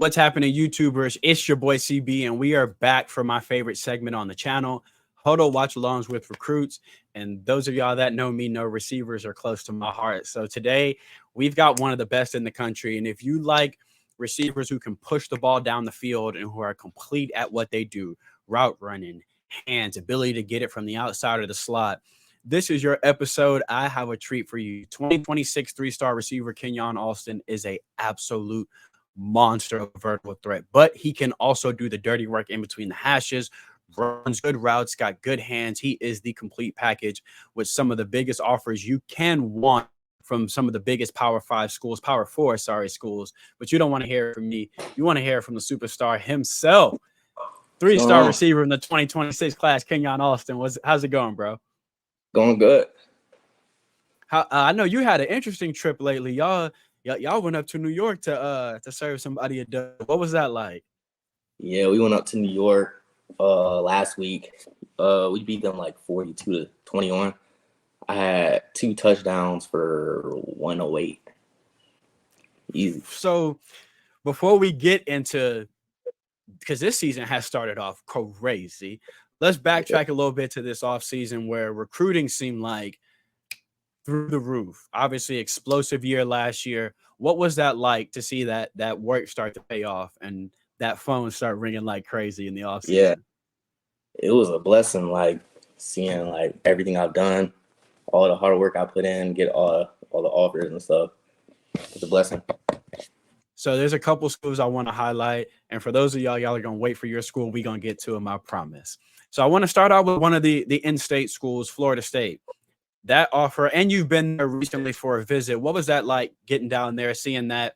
What's happening, YouTubers? It's your boy CB, and we are back for my favorite segment on the channel, Huddle Watch Alongs with Recruits. And those of y'all that know me know receivers are close to my heart. So today we've got one of the best in the country. And if you like receivers who can push the ball down the field and who are complete at what they do, route running, hands, ability to get it from the outside of the slot, this is your episode. I have a treat for you. 2026 three-star receiver Kenyon Alston is a absolute monster of vertical threat, but he can also do the dirty work in between the hashes, runs good routes, got good hands. He is the complete package with some of the biggest offers you can want from some of the biggest Power 5 schools, Power 4, schools. But you don't want to hear it from me. You want to hear it from the superstar himself. Three-star receiver in the 2026 class, Kenyon Alston. How's it going, bro? Going good. I know you had an interesting trip lately. Y'all went up to New York to serve somebody a dub. What was that like? Yeah, we went up to New York last week. We beat them like 42-21. I had 2 touchdowns for 108. Easy. So before we get into, because this season has started off crazy, let's backtrack a little bit to this offseason where recruiting seemed like through the roof. Obviously, explosive year last year. What was that like to see that work start to pay off and that phone start ringing like crazy in the offseason? Yeah, it was a blessing, like seeing like everything I've done, all the hard work I put in, get all the offers and stuff. It's a blessing. So there's a couple schools I want to highlight. And for those of y'all are going to wait for your school, we're going to get to them, I promise. So I want to start out with one of the in-state schools, Florida State. That offer, and you've been there recently for a visit. What was that like getting down there, seeing that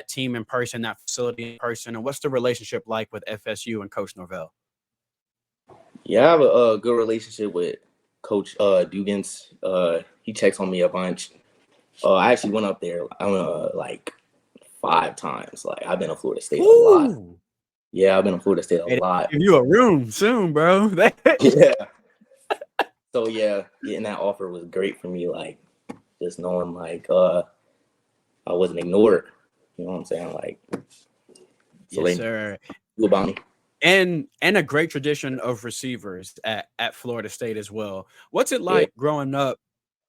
team in person, that facility in person, and what's the relationship like with FSU and Coach Norvell? Yeah, I have a good relationship with Coach Dugans. He checks on me a bunch. I actually went up there like 5 times. Like I've been to Florida State a lot. Yeah, I've been to Florida State a lot. Give you a room soon, bro. Yeah. So yeah, getting that offer was great for me. Like just knowing like I wasn't ignored. You know what I'm saying? Like so yes, sir. Knew about me. And a great tradition of receivers at Florida State as well. What's it like growing up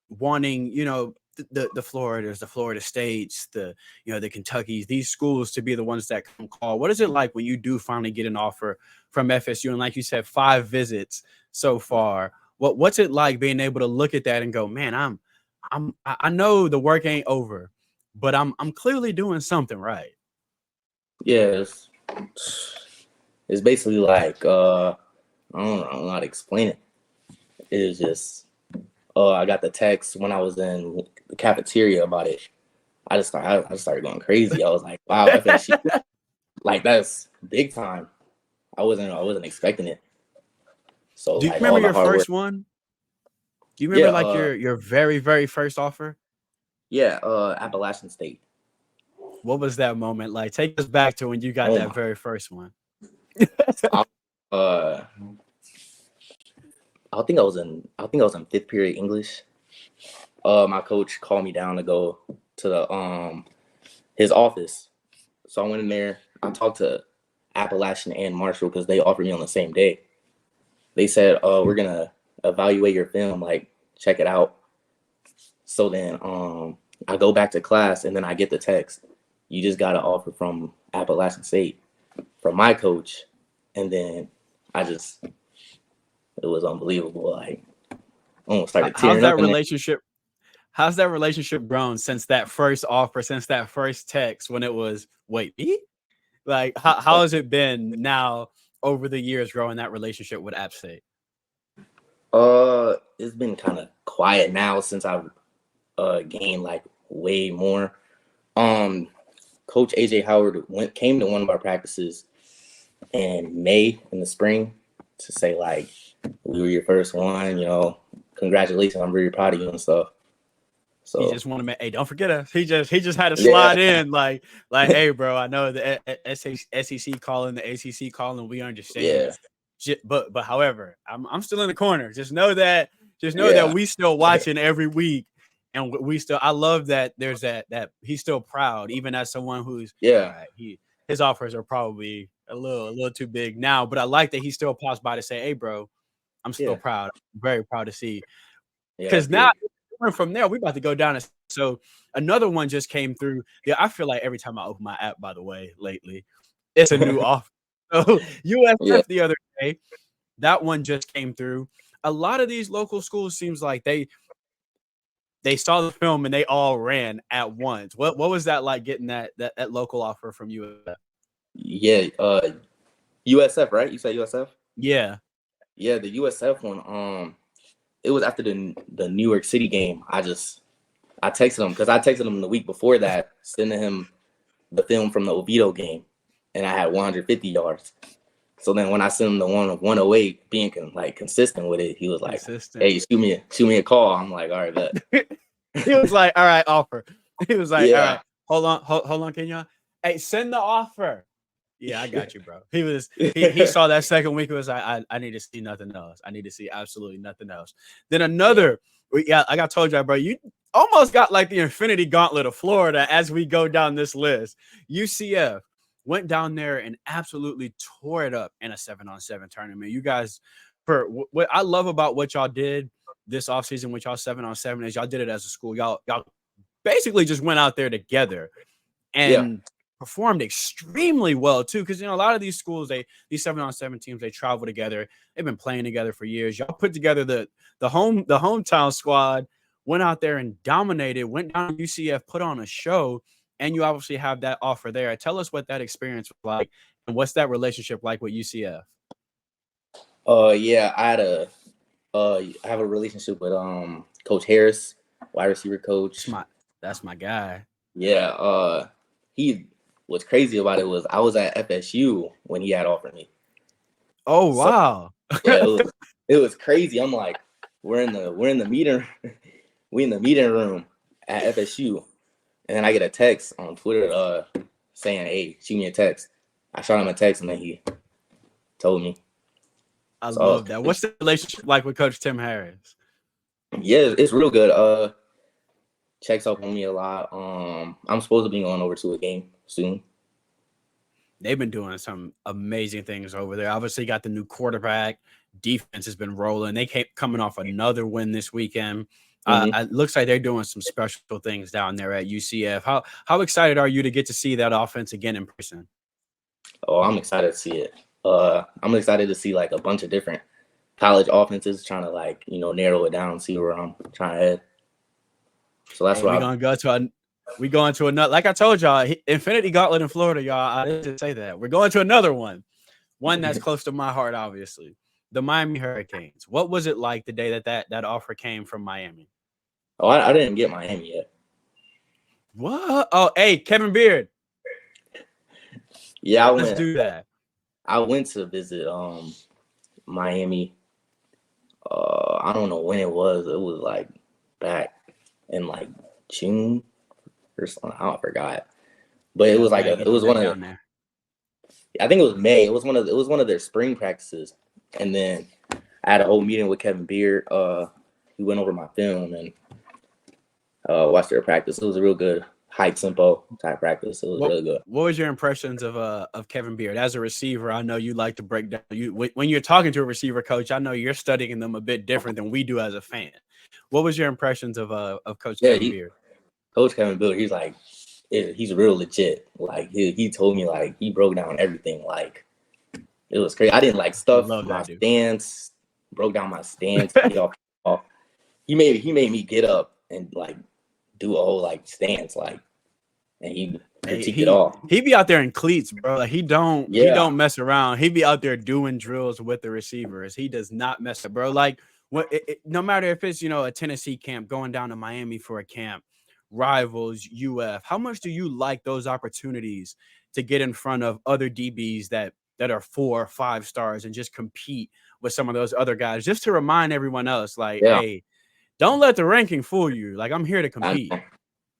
wanting, the Floridas, the Florida States, the Kentuckys, these schools to be the ones that come call? What is it like when you do finally get an offer from FSU? And like you said, 5 visits so far. What's it like being able to look at that and go, man, I know the work ain't over, but I'm clearly doing something right. Yeah, it's basically like I don't know how to explain it. It is just I got the text when I was in the cafeteria about it. I started going crazy. I was like, wow, FSU, like that's big time. I wasn't expecting it. So do you remember your first one? Do you remember your very, very first offer? Yeah, Appalachian State. What was that moment like? Take us back to when you got that very first one. I think I was in 5th period English. My coach called me down to go to the his office. So I went in there. I talked to Appalachian and Marshall because they offered me on the same day. They said, we're gonna evaluate your film, like check it out. So then I go back to class and then I get the text. You just got an offer from Appalachian State from my coach. And then it was unbelievable. Like almost started tearing up. How's that relationship grown since that first offer, since that first text when it was, wait, me? Like how has it been now over the years growing that relationship with App State? It's been kind of quiet now since I've gained like way more. Coach AJ Howard came to one of our practices in May in the spring to say like, we were your first one, congratulations, I'm very proud of you and stuff. So he just wanted to hey, don't forget us. He just had to slide in like, hey, bro, I know the SEC calling, the ACC calling, we understand. Yeah. But however, I'm still in the corner. Just know that we still watching every week, and I love that there's that he's still proud, even as someone who's all right, his offers are probably a little too big now. But I like that he still pops by to say, "Hey, bro, I'm still Yeah, proud. I'm very proud to see." yeah, that's Because now big. from there, we about to go down. So another one just came through. Yeah, I feel like every time I open my app, by the way, lately, it's a new offer. So Yeah, USF the other day, that one just came through. A lot of these local schools seems like they saw the film and they all ran at once. What was that like getting that local offer from USF? yeah. USF, right? You said USF? Yeah. Yeah, the USF one. It was after the New York City game. I texted him because I texted him the week before that, sending him the film from the Oviedo game, and I had 150 yards. So then when I sent him the one of 108, being consistent with it, he was like, Consistent. "Hey, shoot me a call." I'm like, "All right, bet." He was like, "All right, offer." He was like, "All Yeah. right, hold on, Kenyon. Hey, send the offer." Yeah, I got you, bro. He saw that second week. It was like, I need to see nothing else. I need to see absolutely nothing else. Then Yeah. another, yeah, like I told you, bro, you almost got like the Infinity Gauntlet of Florida as we go down this list. UCF went down there and absolutely tore it up in a 7-on-7 tournament. You guys, for what I love about what y'all did this offseason with y'all 7-on-7 is y'all did it as a school. Y'all basically just went out there together Yeah. and performed extremely well too. Because a lot of these schools, these 7-on-7 teams, they travel together. They've been playing together for years. Y'all put together the hometown squad, went out there and dominated. Went down to UCF, put on a show, and you obviously have that offer there. Tell us what that experience was like, and what's that relationship like with UCF? Yeah. I have a relationship with Coach Harris, wide receiver That's coach. my guy. Yeah. He what's crazy about it was I was at FSU when he had offered me. Oh So wow. yeah, it was crazy. I'm like, we're in the meeting we in the meeting room at FSU, and then I get a text on Twitter saying, "Hey, shoot me a text." I shot him a text, and then he told me. I So I was love that. What's the relationship like with Coach Tim Harris? yeah, it's real good. Checks up on me a lot. I'm supposed to be going over to a game soon. They've been doing some amazing things over there. Obviously, got the new quarterback. Defense has been rolling. They came coming off another win this weekend. Hmm. It looks like they're doing some special things down there at UCF. How excited are you to get to see that offense again in person? Oh, I'm excited to see it. I'm excited to see like a bunch of different college offenses trying to narrow it down, see where I'm trying to head. So that's Hey, what I. we going to another. Like I told y'all, Infinity Gauntlet in Florida, y'all. I didn't say that. We're going to another one that's close to my heart, obviously. The Miami Hurricanes. What was it like the day that offer came from Miami? Oh, I didn't get Miami yet. What? Oh, hey, Kevin Beard. Yeah, Let's do that. I went to visit Miami. I don't know when it was. It was like back in like June or something. I forgot. But it Yeah, was like man, it get your was one neck of down there. I think it was May. It was one of their spring practices. And then I had a whole meeting with Kevin Beard. We went over my film and watched their practice. It was a real good high tempo type practice. It was What really good. what was your impressions of Kevin Beard as a receiver? I know you like to break down when you're talking to a receiver coach. I know you're studying them a bit different than we do as a fan. What was your impressions of Coach Yeah, Kevin Beard? Coach Kevin Beard, he's like he's real legit. Like he told me like he broke down everything. Like it was crazy. I didn't like stuff Love my that dude. stance, broke down my stance, get off. He made me get up and like do a whole like stance like and he Hey, critiqued it all. he be out there in cleats, bro. Like he Yeah. don't mess around. He be out there doing drills with the receivers. He does not mess up, bro. Like no matter if it's a Tennessee camp going down to Miami for a camp, rivals, UF. How much do you like those opportunities to get in front of other DBs that are 4 or 5 stars and just compete with some of those other guys, just to remind everyone else, like, Yeah. hey, don't let the ranking fool you. Like I'm here to I compete.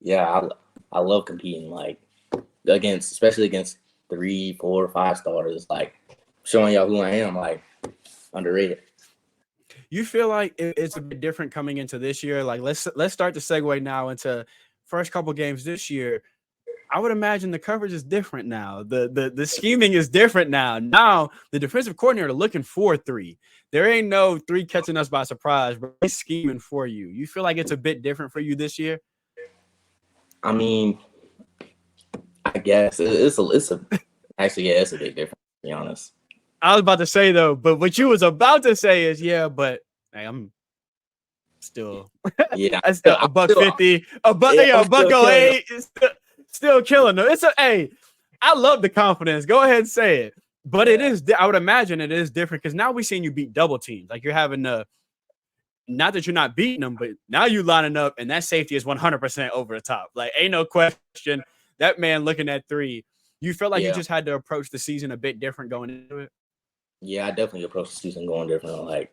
yeah, I love competing like especially against 3, 4, 5 stars. It's like showing y'all who I am, like underrated. You feel like it's a bit different coming into this year? Like let's start the segue now into first couple games this year. I would imagine the coverage is different now. The scheming is different now. Now the defensive coordinator looking for three. There ain't no three catching us by surprise, but he's scheming for you. You feel like it's a bit different for you this year? I mean, I guess it's a actually, yeah, it's a bit different, to be honest. I was about to say though, but what you was about to say is yeah, but hey, I'm still Yeah, I still a I'm buck still, 50, a buck yeah, yeah, I'm a buck still killing them. 08, still killing them. It's a hey, I love the confidence. Go ahead and say it. But it Yeah, is, I would imagine it is different because now we're seeing you beat double teams. Like you're having to, not that you're not beating them, but now you lining up and that safety is 100% over the top. Like, ain't no question. That man looking at three. You felt like you yeah, just had to approach the season a bit different going into it? yeah. I definitely approached the season going different. Like,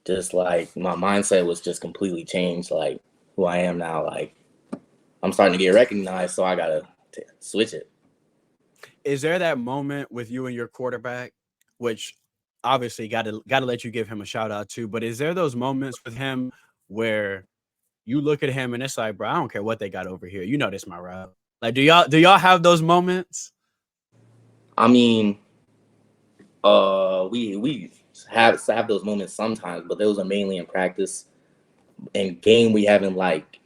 just like my mindset was just completely changed. Like who I am now. Like I'm starting to get recognized, so I gotta switch it. Is there that moment with you and your quarterback, which obviously got to let you give him a shout out too, but is there those moments with him where you look at him and it's like, bro, I don't care what they got over here. You know this my route. Like, do y'all have those moments? I mean, we have those moments sometimes, but those are mainly in practice. In game, we haven't like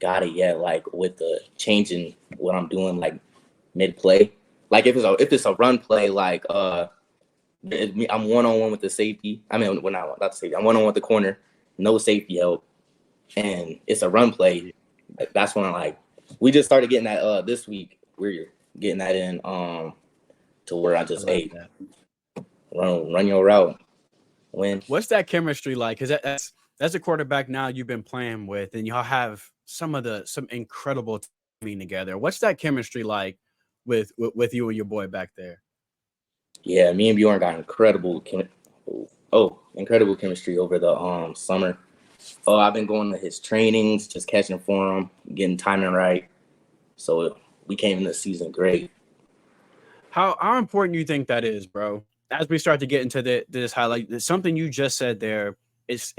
got it yet. Like with the changing what I'm doing, like mid play. Like if it's a run play, like I'm 1-on-1 with the safety. I mean, well, not the safety. I'm 1-on-1 with the corner, no safety help, and it's a run play. That's when I like. We just started getting that this week. We're getting that in to where I I just like that. run your route, win. What's that chemistry like? Because that's a quarterback now you've been playing with, and y'all have some incredible teaming together. What's that chemistry like with you and your boy back there? Yeah, me and Bjorn got incredible chemistry over the summer. Oh, I've been going to his trainings, just catching for him, getting timing right. So we came in the season great. How important do you think that is, bro? As we start to get into this highlight, something you just said there is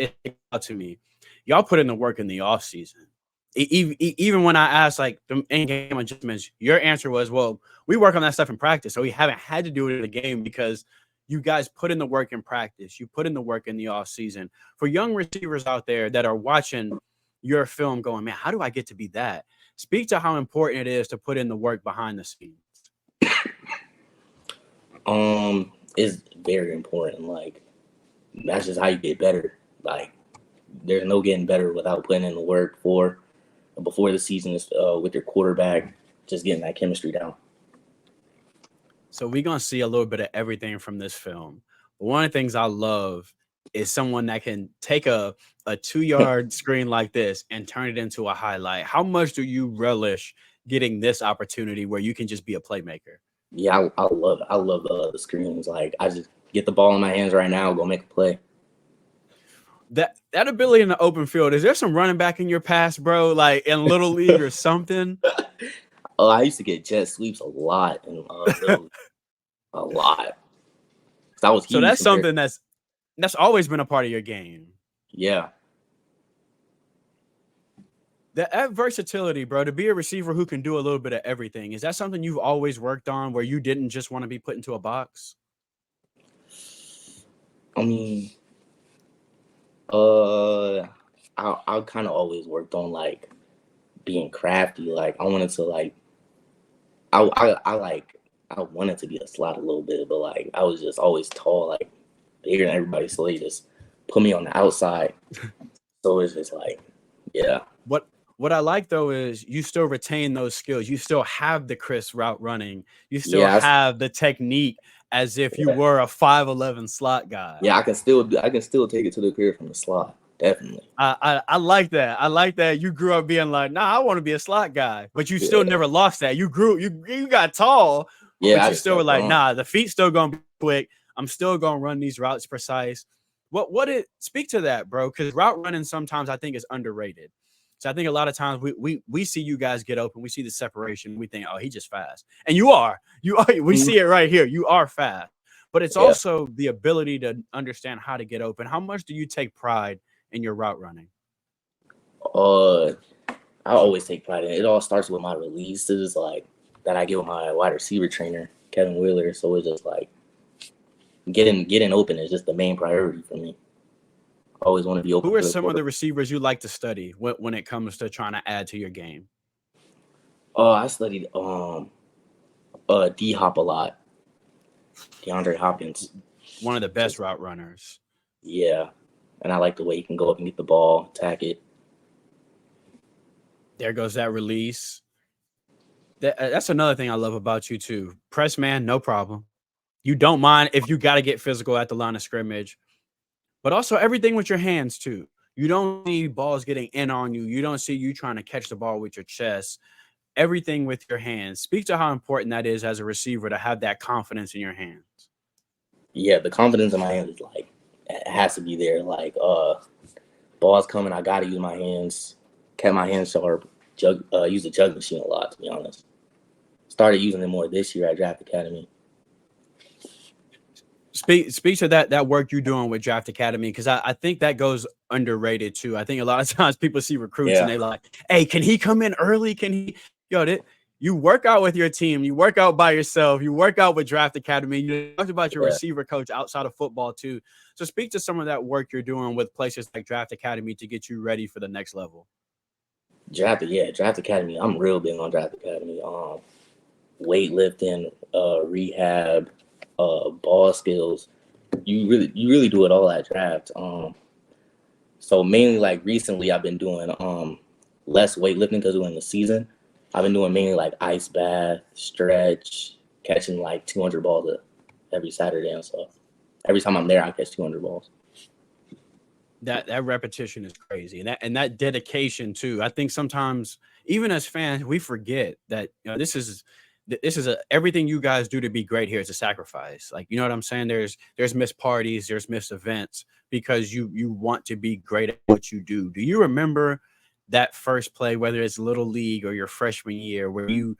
out to me. Y'all put in the work in the off season. Even when I asked like the in game adjustments, your answer was, "Well, we work on that stuff in practice, so we haven't had to do it in the game because you guys put in the work in practice. You put in the work in the off season." For young receivers out there that are watching your film, going, "Man, how do I get to be that?" Speak to how important it is to put in the work behind the scenes. Is very important. Like that's just how you get better. Like there's no getting better without putting in the work before the season is with your quarterback, just getting that chemistry down. So we're gonna see a little bit of everything from this film. But one of the things I love is someone that can take a 2 yard screen like this and turn it into a highlight. How much do you relish getting this opportunity where you can just be a playmaker? Yeah, I love it. I love the screens. Like I just get the ball in my hands right now, go make a play. That ability in the open field, is there some running back in your past, bro? Like in little league or something? Oh, I used to get jet sweeps a lot and a lot. 'Cause I was So huge that's compared. something that's always been a part of your game. Yeah, That versatility, bro, to be a receiver who can do a little bit of everything, is that something you've always worked on where you didn't just want to be put into a box? I mean, uh, I kind of always worked on like being crafty. Like I wanted to like I wanted to be a slot a little bit, but like I was just always tall, like bigger than everybody, so they just put me on the outside. So it's just like, yeah, What what I like though is you still retain those skills. You still have the crisp route running. You still yeah, have the technique as if you yeah, were a 5'11" slot guy. yeah. I can still take it to the career from the slot, definitely. I like that. I like that you grew up being like, nah, I want to be a slot guy, but you still Yeah, never lost that. You got tall, yeah. but I you just still were kept like, going. nah, the feet still gonna be quick. I'm still gonna run these routes precise. What it speak to that, bro? Because route running sometimes I think is underrated. So I think a lot of times we see you guys get open, we see the separation, we think, oh, he just fast, and you are, you are. We Mhm. see it right here. You are fast, but it's Yeah. also the ability to understand how to get open. How much do you take pride in your route running? Uh, I always take pride in it. It all starts with my releases, like that I get with my wide receiver trainer, Kevin Wheeler. So it's just like getting open is just the main priority for me. I always want to be open Who are for the some of quarter. the receivers you like to study when it comes to trying to add to your game? I studied D Hop a lot, DeAndre Hopkins. One of the best 'Cause, route runners. yeah, and I like the way he can go up and get the ball, attack it. There goes that release. That's another thing I love about you too. Press man, no problem. You don't mind if you got to get physical at the line of scrimmage, but also everything with your hands too. You don't see balls getting in on you. You don't see you trying to catch the ball with your chest. Everything with your hands. Speak to how important that is as a receiver to have that confidence in your hands. Yeah, the confidence in my hands is like it has to be there. Like balls coming, I gotta use my hands. Kept my hands sharp. Use the jug machine a lot, to be honest. Started using it more this year at Draft Academy. Speak to that work you're doing with Draft Academy, because I think that goes underrated too. I think a lot of times people see recruits and Yeah, they like, hey, can he come in early? Can he you work out with your team, you work out by yourself, you work out with Draft Academy. You talked about your yeah. receiver coach outside of football too. So speak to some of that work you're doing with places like Draft Academy to get you ready for the next level. Draft Academy. I'm real big on Draft Academy. Weightlifting, rehab, ball skills. You really do it all at Draft. So mainly like recently I've been doing less weightlifting because we're in the season. I've been doing mainly like ice bath, stretch, catching like 200 balls every Saturday and stuff. Every time I'm there, I catch 200 balls. That repetition is crazy, and that dedication too. I think sometimes even as fans we forget that this is everything you guys do to be great here is a sacrifice. Like, you know what I'm saying? There's missed parties, there's missed events because you want to be great at what you do. Do you remember that first play, whether it's little league or your freshman year, where you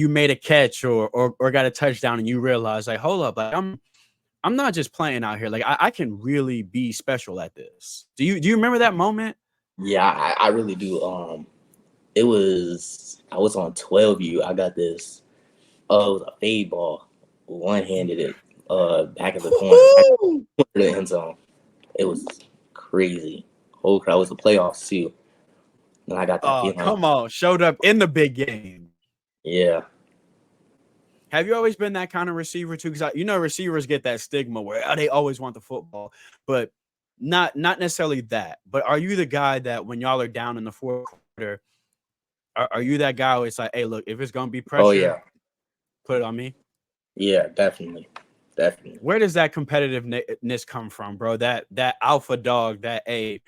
made a catch or got a touchdown and you realize, like, hold up, like I'm not just playing out here. Like I can really be special at this. Do you remember that moment? Yeah, I really do. I was on 12U. I got this. Oh, it was a fade ball. One handed it back of the corner, back Woo-hoo! of the end zone. It was crazy. Whole crowd was the playoffs too. And I got that Oh, feeling. come on. Showed up in the big game. Yeah, Have you always been that kind of receiver too? Because receivers get that stigma where they always want the football, but not necessarily that. But are you the guy that when y'all are down in the fourth quarter, are you that guy where it's like, hey, look, if it's gonna be oh pressure, yeah, put it on me? yeah, definitely. Where does that competitiveness come from, bro? That alpha dog, that hey,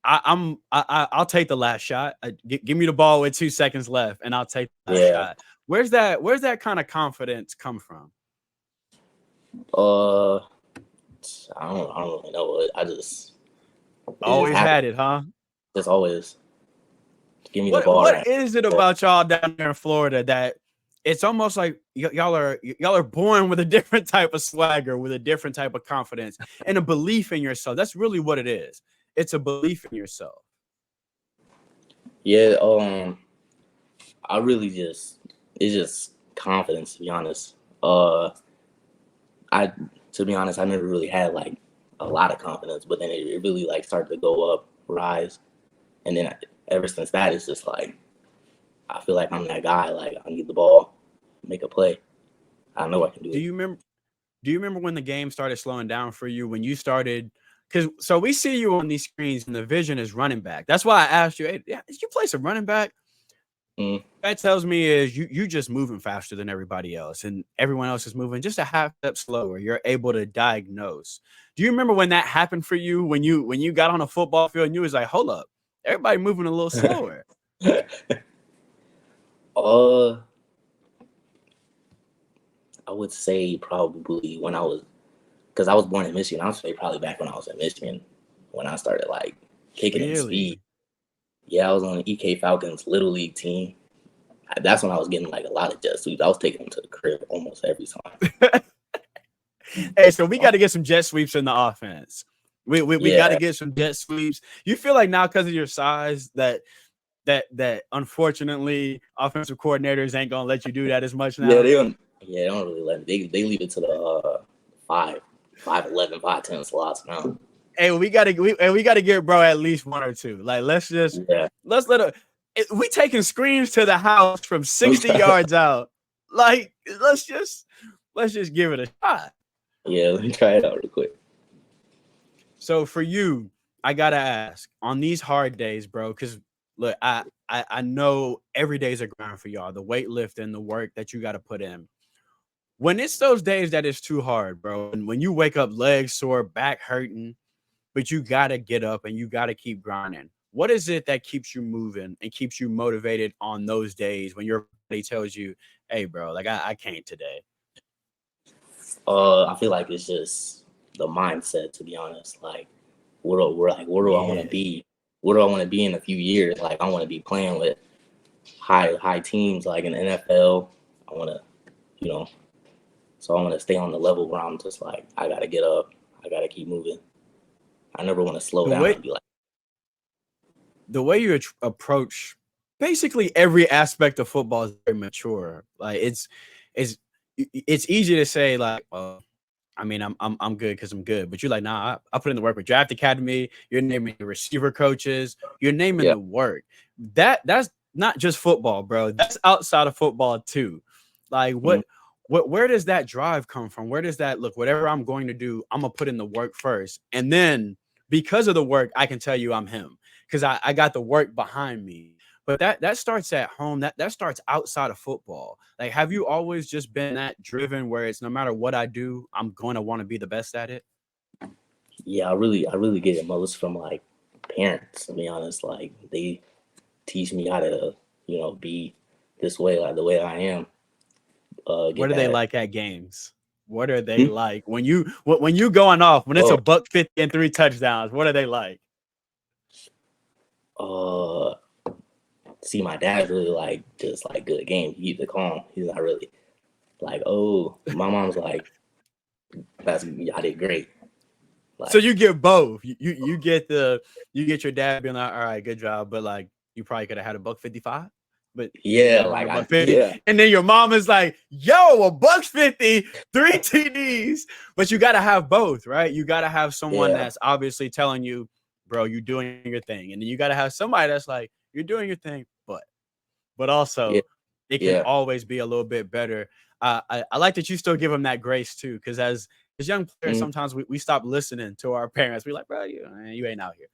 I'll take the last shot. Give me the ball with 2 seconds left, and I'll take the last Yeah. shot. Where's that kind of confidence come from? Uh, I don't really know. It just Always happened. had it, huh? Just always give me the What ball what right. is it about y'all down there in Florida that it's almost like y'all are born with a different type of swagger, with a different type of confidence and a belief in yourself? That's really what it is. It's a belief in yourself. Yeah. I really it's just confidence, to be honest. I to be honest, I never really had like a lot of confidence, but then it really like started to go up, rise, and then ever since that, it's just like I feel like I'm that guy. Like I need the ball, make a play. I know I can do Do it. you remember do you remember when the game started slowing down for you, when you started? Because so we see you on these screens and the vision is running back. That's why I asked you, hey, yeah, did you play some running back? Mm. That tells me is you just moving faster than everybody else, and everyone else is moving just a half step slower. You're able to diagnose. Do you remember when that happened for you, when you got on a football field and you was like, hold up, everybody moving a little slower? uh, I would say probably when because I was born in Michigan. I would say probably back when I was in Michigan, when I started like kicking in speed. Really? Yeah, I was on the EK Falcons Little League team. That's when I was getting like a lot of jet sweeps. I was taking them to the crib almost every time. Hey, so we got to get some jet sweeps in the offense. We got to Yeah, get some jet sweeps. You feel like now because of your size that that unfortunately offensive coordinators ain't gonna let you do that as much now. Yeah, they don't. Yeah, they don't really let me. They leave it to the 5'11", 5'10" slots now. Hey, we gotta get bro at least one or two. Like let's let a we taking screens to the house from 60 yards out. Like let's just give it a shot. Yeah, let me try it out real quick. So for you, I gotta ask on these hard days, bro, because look, I know every day's a grind for y'all. The weightlifting, the work that you got to put in. When it's those days that it's too hard, bro, and when you wake up legs sore, back hurting, but you gotta get up and you gotta keep grinding. What is it that keeps you moving and keeps you motivated on those days when your body tells you, "Hey, bro, like I can't today"? I feel like it's just the mindset, to be honest. Like, where do I want to be? Where do I want to be in a few years? Like, I want to be playing with high teams, like in the NFL. I want to, you know, so I want to stay on the level where I'm just like, I gotta get up, I gotta keep moving. I never want to slow down and be like. The way you approach basically every aspect of football is very mature. Like it's easy to say like, well, I mean, I'm good because I'm good, but you're like, nah, I put in the work with Draft Academy. You're naming the receiver coaches. You're naming the work. That's not just football, bro. That's outside of football too. Like where does that drive come from? Where does that look? Whatever I'm going to do, I'm gonna put in the work first, and then because of the work, I can tell you I'm him because I got the work behind me. But that starts at home. That starts outside of football. Like, have you always just been that driven where it's no matter what I do, I'm going to want to be the best at it? Yeah, I really get it most from like parents, to be honest. Like they teach me how to, be this way, like the way I am. What are they like at games? What are they like when you going off when it's a $150 and 3 touchdowns? What are they like? See, my dad's really just good game. He keeps it calm. He's not really like, oh. My mom's like, I did great. Like, so you get both. You get your dad being like, all right, good job, but like you probably could have had a $155. But yeah, and then your mom is like, yo, $150, 3 TDs. But you gotta have both, right? You gotta have someone that's obviously telling you, bro, you're doing your thing. And then you gotta have somebody that's like, you're doing your thing, but also it can always be a little bit better. I like that you still give them that grace too, because as young players, sometimes we stop listening to our parents. We're like, bro, you ain't out here.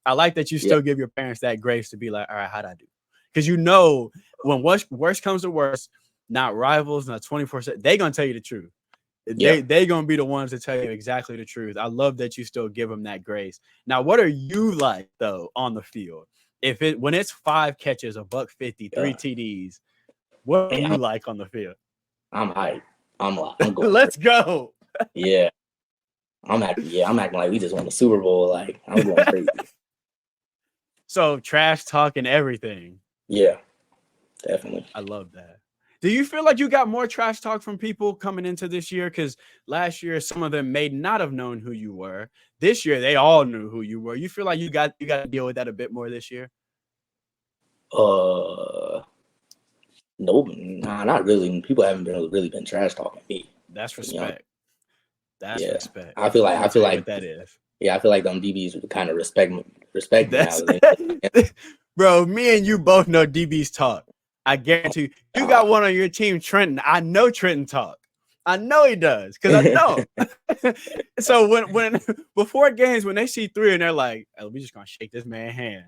I like that you still give your parents that grace to be like, all right, how'd I do? Because when worst comes to worst, not rivals, not 24/7, they gonna tell you the truth. They gonna be the ones to tell you exactly the truth. I love that you still give them that grace. Now, what are you like though on the field? When it's 5 catches, $150, 3 TDs, what are you like on the field? I'm hyped. I'm going. Let's go. Yeah. I'm acting like we just won the Super Bowl. Like I'm going crazy. So trash talk and everything. Yeah, definitely. I love that. Do you feel like you got more trash talk from people coming into this year? Because last year, some of them may not have known who you were. This year, they all knew who you were. You feel like you got to deal with that a bit more this year? No, not really. People haven't really been trash talking me. That's respect. That's respect. I feel like that is. Yeah, I feel like them DBs kind of respect me now. Bro, me and you both know DBs talk. I guarantee you got one on your team, Trenton. I know Trenton talk. I know he does because I know. So when before games, when they see 3 and they're like, oh, we just gonna shake this man's hand.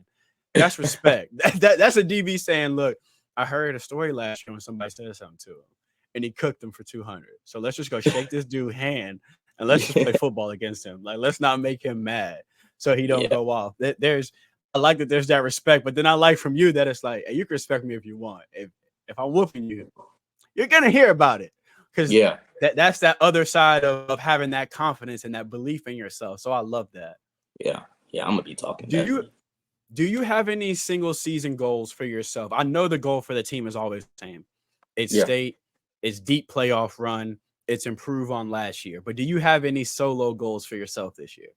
That's respect. That's a DB saying, look, I heard a story last year when somebody said something to him and he cooked them for 200. So let's just go shake this dude's hand and let's just play football against him. Like, let's not make him mad so he don't go off. I like that there's that respect, but then I like from you that it's like, hey, you can respect me if you want. If I'm whooping you, you're gonna hear about it. Because that's that other side of having that confidence and that belief in yourself. So I love that. Yeah, I'm gonna be talking. Do you have any single season goals for yourself? I know the goal for the team is always the same. It's state, it's deep playoff run, it's improve on last year. But do you have any solo goals for yourself this year?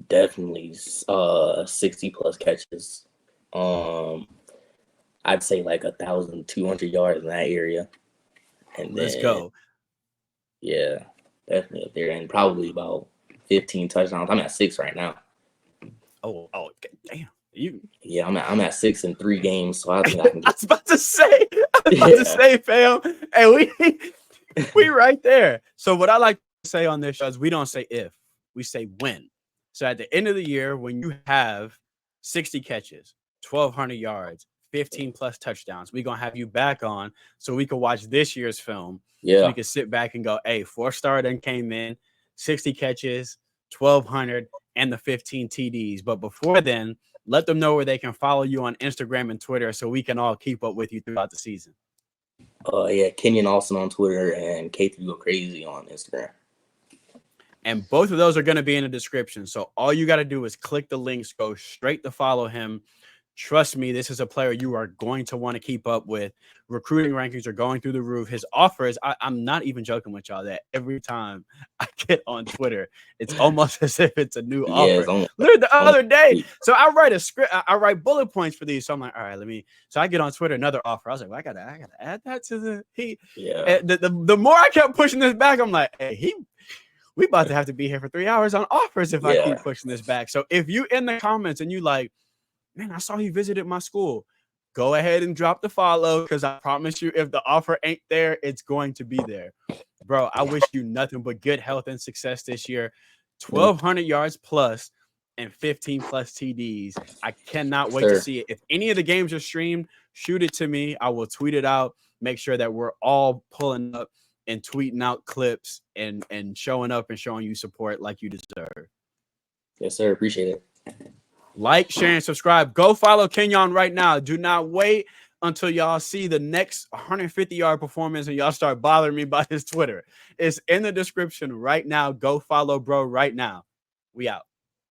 Definitely 60 plus catches I'd say like 1,200 yards in that area. And Let's then, go. yeah, definitely up there. And probably about 15 touchdowns. I'm at 6 right now. Oh, damn. Yeah, I'm at 6 in 3 games, so I think I can I get. was about to say, fam. Hey, we right there. So what I like to say on this show is we don't say if, we say when. So at the end of the year, when you have 60 catches, 1,200 yards, 15 plus touchdowns, we're gonna have you back on so we can watch this year's film. So we Yeah, can sit back and go, hey, 4-star then came in, 60 catches, 1,200, and the 15 TDs. But before then, let them know where they can follow you on Instagram and Twitter so we can all keep up with you throughout the season. yeah, Kenyon Alston on Twitter and K3 Go Crazy on Instagram. And both of those are going to be in the description. So all you got to do is click the links, go straight to follow him. Trust me, this is a player you are going to want to keep up with. Recruiting rankings are going through the roof. His offers, I'm not even joking with y'all, that every time I get on Twitter, it's almost as if it's a new Yeah, offer. it's Literally the other day. week. So I write a script, I write bullet points for these. So I'm like, all right, so I get on Twitter, another offer. I was like, well, I gotta add that to the heat. Yeah. The more I kept pushing this back, I'm like, hey, we about to have to be here for 3 hours on offers if I keep pushing this back. So if you in the comments and you like, man, I saw he visited my school, go ahead and drop the follow, because I promise you, if the offer ain't there, it's going to be there. Bro, I wish you nothing but good health and success this year. 1,200 yards plus and 15 plus TDs. I cannot wait to see it. If any of the games are streamed, shoot it to me. I will tweet it out. Make sure that we're all pulling up and tweeting out clips and showing up and showing you support like you deserve. Yes, sir. Appreciate it. Like, share, and subscribe. Go follow Kenyon right now. Do not wait until y'all see the next 150-yard performance and y'all start bothering me by his Twitter. It's in the description right now. Go follow bro right now. We out.